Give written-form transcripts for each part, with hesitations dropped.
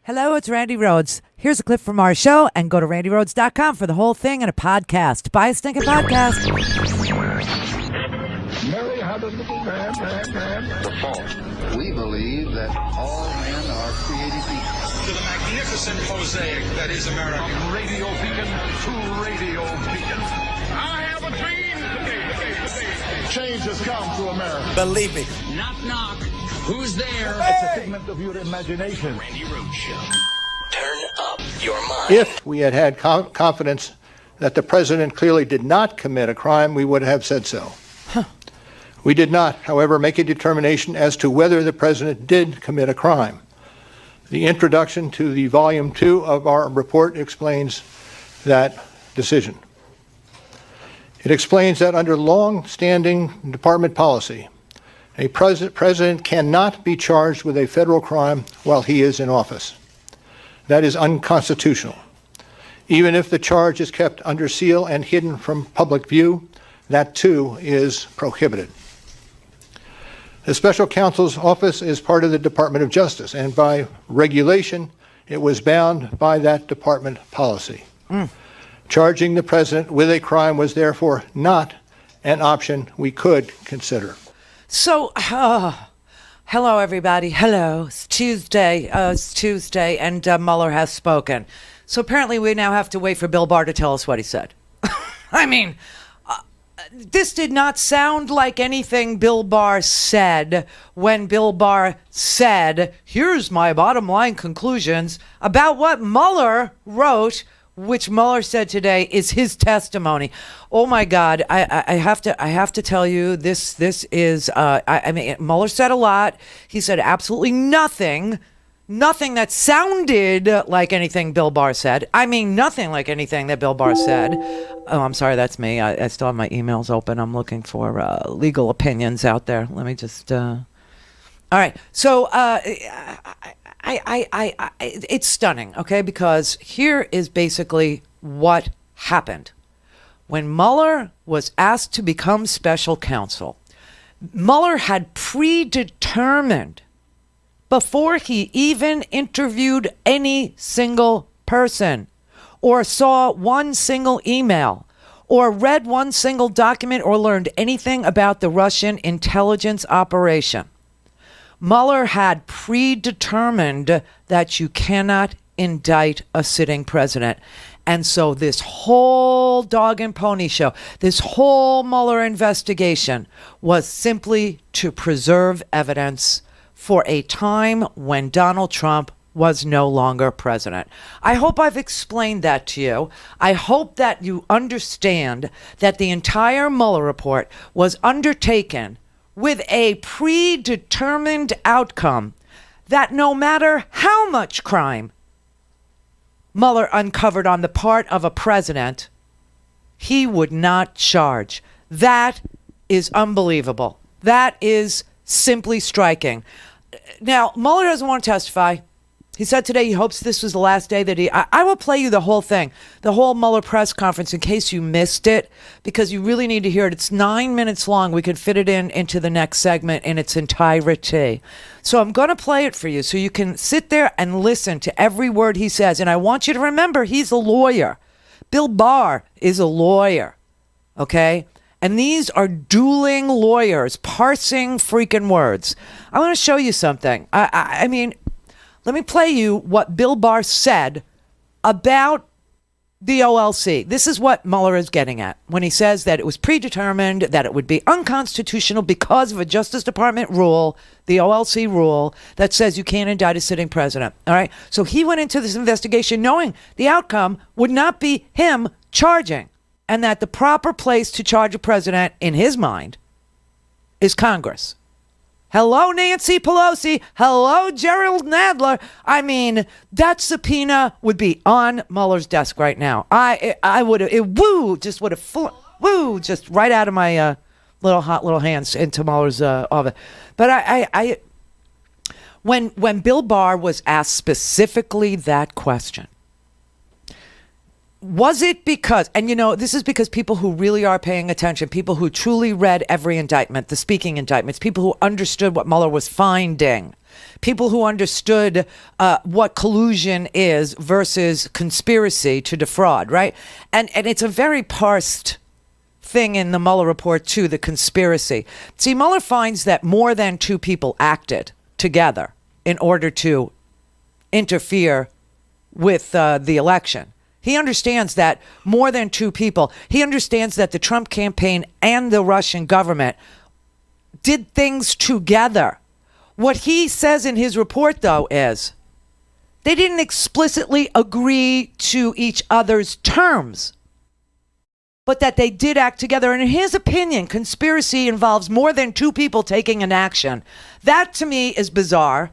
Hello, it's Randi Rhodes. Here's a clip from our show, and go to randirhodes.com for the whole thing and a podcast. Buy a stinking podcast. Mary had a little lamb. The fall. We believe that all men are created equal. To the magnificent mosaic that is America. From radio beacon to radio beacon. I have a dream today. Change has come to America. Believe me. Knock, knock. Who's there? It's a figment of your imagination. Randi Rhodes Show. Turn up your mind. If we had had confidence that the president clearly did not commit a crime, we would have said so. We did not, however, make a determination as to whether the president did commit a crime. The introduction to the Volume 2 of our report explains that decision. It explains that under long-standing department policy, a president cannot be charged with a federal crime while he is in office. That is unconstitutional. Even if the charge is kept under seal and hidden from public view, that too is prohibited. The special counsel's office is part of the Department of Justice, and by regulation, it was bound by that department policy. Charging the president with a crime was therefore not an option we could consider. So, hello, everybody. Hello. It's Tuesday. And Mueller has spoken. So apparently we now have to wait for Bill Barr to tell us what he said. I mean, this did not sound like anything Bill Barr said when Bill Barr said, here's my bottom line conclusions about what Mueller wrote, which Mueller said today is his testimony. Oh my God! I have to tell you this is I mean, Mueller said a lot. He said absolutely nothing that sounded like anything Bill Barr said. I mean, nothing like anything that Bill Barr said. Oh, I'm sorry, that's me. I still have my emails open. I'm looking for legal opinions out there. Let me just. All right, so. It's stunning, okay? Because here is basically what happened. When Mueller was asked to become special counsel, Mueller had predetermined, before he even interviewed any single person, or saw one single email, or read one single document, or learned anything about the Russian intelligence operation. Mueller had predetermined that you cannot indict a sitting president. And so this whole dog and pony show, this whole Mueller investigation was simply to preserve evidence for a time when Donald Trump was no longer president. I hope I've explained that to you. I hope that you understand that the entire Mueller report was undertaken with a predetermined outcome that no matter how much crime Mueller uncovered on the part of a president, he would not charge. That is unbelievable. That is simply striking. Now, Mueller doesn't want to testify. He said today he hopes this was the last day that I will play you the whole thing, the whole Mueller press conference in case you missed it, because you really need to hear it. It's 9 minutes long. We could fit it into the next segment in its entirety. So I'm going to play it for you so you can sit there and listen to every word he says. And I want you to remember, he's a lawyer. Bill Barr is a lawyer, okay? And these are dueling lawyers parsing freaking words. I want to show you something. I mean... Let me play you what Bill Barr said about the OLC. This is what Mueller is getting at when he says that it was predetermined, that it would be unconstitutional because of a Justice Department rule, the OLC rule, that says you can't indict a sitting president. All right. So he went into this investigation knowing the outcome would not be him charging, and that the proper place to charge a president, in his mind, is Congress. Hello, Nancy Pelosi. Hello, Gerald Nadler. I mean, that subpoena would be on Mueller's desk right now. I would have, just would have, just right out of my little hands into Mueller's office. But when Bill Barr was asked specifically that question, was it because, and you know, this is because people who really are paying attention, people who truly read every indictment, the speaking indictments, people who understood what Mueller was finding, people who understood what collusion is versus conspiracy to defraud, right? And it's a very parsed thing in the Mueller report, too, the conspiracy. See, Mueller finds that more than two people acted together in order to interfere with the election. He understands that more than two people. He understands that the Trump campaign and the Russian government did things together. What he says in his report, though, is they didn't explicitly agree to each other's terms, but that they did act together. And in his opinion, conspiracy involves more than two people taking an action. That, to me, is bizarre,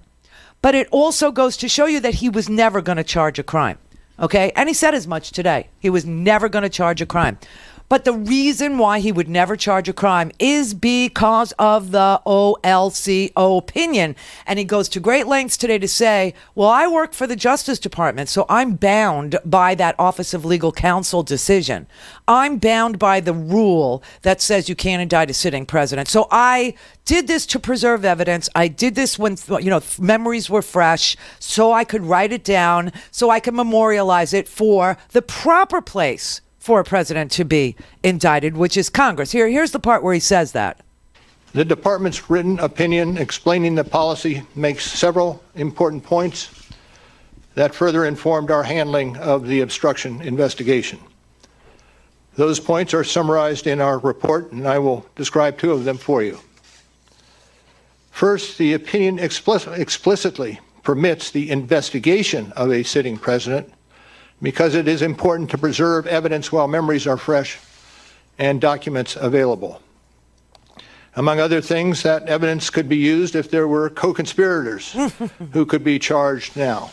but it also goes to show you that he was never going to charge a crime. Okay? And he said as much today. He was never going to charge a crime. But the reason why he would never charge a crime is because of the OLCO opinion. And he goes to great lengths today to say, well, I work for the Justice Department, so I'm bound by that Office of Legal Counsel decision. I'm bound by the rule that says you can't indict a sitting president. So I did this to preserve evidence. I did this when, memories were fresh, so I could write it down, so I could memorialize it for the proper place for a president to be indicted, which is Congress. Here's the part where he says that. The department's written opinion explaining the policy makes several important points that further informed our handling of the obstruction investigation. Those points are summarized in our report, and I will describe two of them for you. First, the opinion explicitly permits the investigation of a sitting president because it is important to preserve evidence while memories are fresh and documents available. Among other things, that evidence could be used if there were co-conspirators who could be charged now.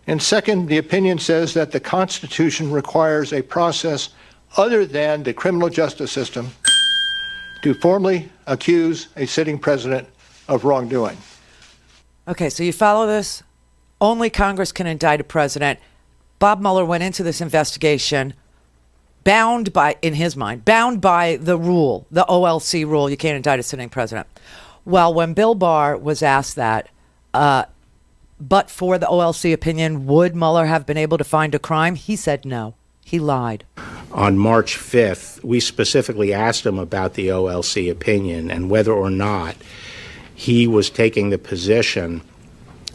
And second, the opinion says that the Constitution requires a process other than the criminal justice system to formally accuse a sitting president of wrongdoing. Okay, so you follow this? Only Congress can indict a president. Bob Mueller went into this investigation bound by, in his mind, bound by the rule, the OLC rule, you can't indict a sitting president. Well, when Bill Barr was asked that, but for the OLC opinion, would Mueller have been able to find a crime? He said no. He lied. On March 5th, we specifically asked him about the OLC opinion and whether or not he was taking the position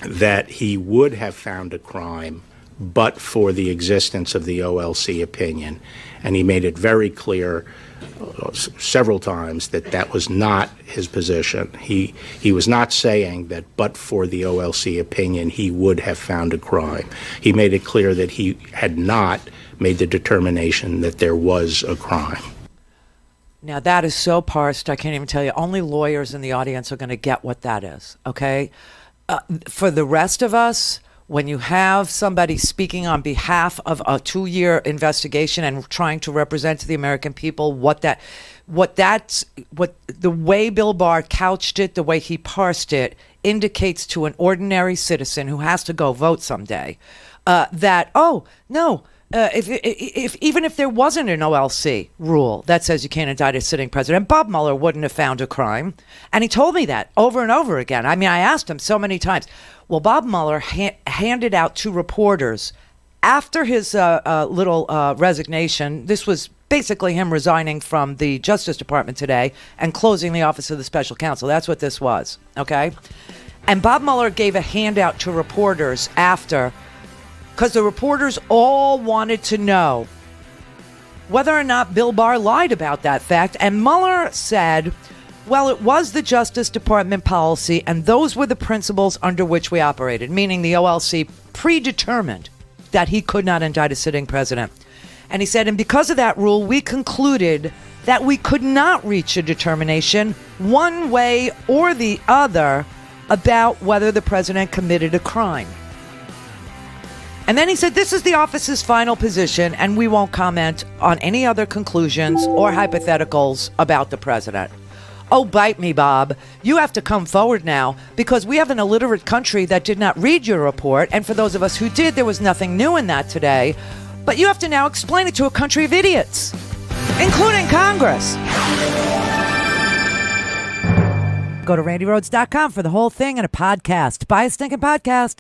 that he would have found a crime but for the existence of the OLC opinion. And he made it very clear several times that that was not his position. He was not saying that but for the OLC opinion he would have found a crime. He made it clear that he had not made the determination that there was a crime. Now that is so parsed, I can't even tell you. Only lawyers in the audience are going to get what that is, okay? For the rest of us, when you have somebody speaking on behalf of a 2-year investigation and trying to represent to the American people what the way Bill Barr couched it, the way he parsed it, indicates to an ordinary citizen who has to go vote someday that, oh, no, if even if there wasn't an OLC rule that says you can't indict a sitting president, Bob Mueller wouldn't have found a crime. And he told me that over and over again. I mean, I asked him so many times. Well, Bob Mueller handed out to reporters after his little resignation. This was basically him resigning from the Justice Department today and closing the Office of the Special Counsel. That's what this was, okay? And Bob Mueller gave a handout to reporters after, because the reporters all wanted to know whether or not Bill Barr lied about that fact. And Mueller said, well, it was the Justice Department policy, and those were the principles under which we operated, meaning the OLC predetermined that he could not indict a sitting president. And he said, and because of that rule, we concluded that we could not reach a determination one way or the other about whether the president committed a crime. And then he said, this is the office's final position, and we won't comment on any other conclusions or hypotheticals about the president. Oh, bite me, Bob. You have to come forward now, because we have an illiterate country that did not read your report, and for those of us who did, there was nothing new in that today. But you have to now explain it to a country of idiots, including Congress. Go to randyrhodes.com for the whole thing and a podcast. Buy a stinking podcast.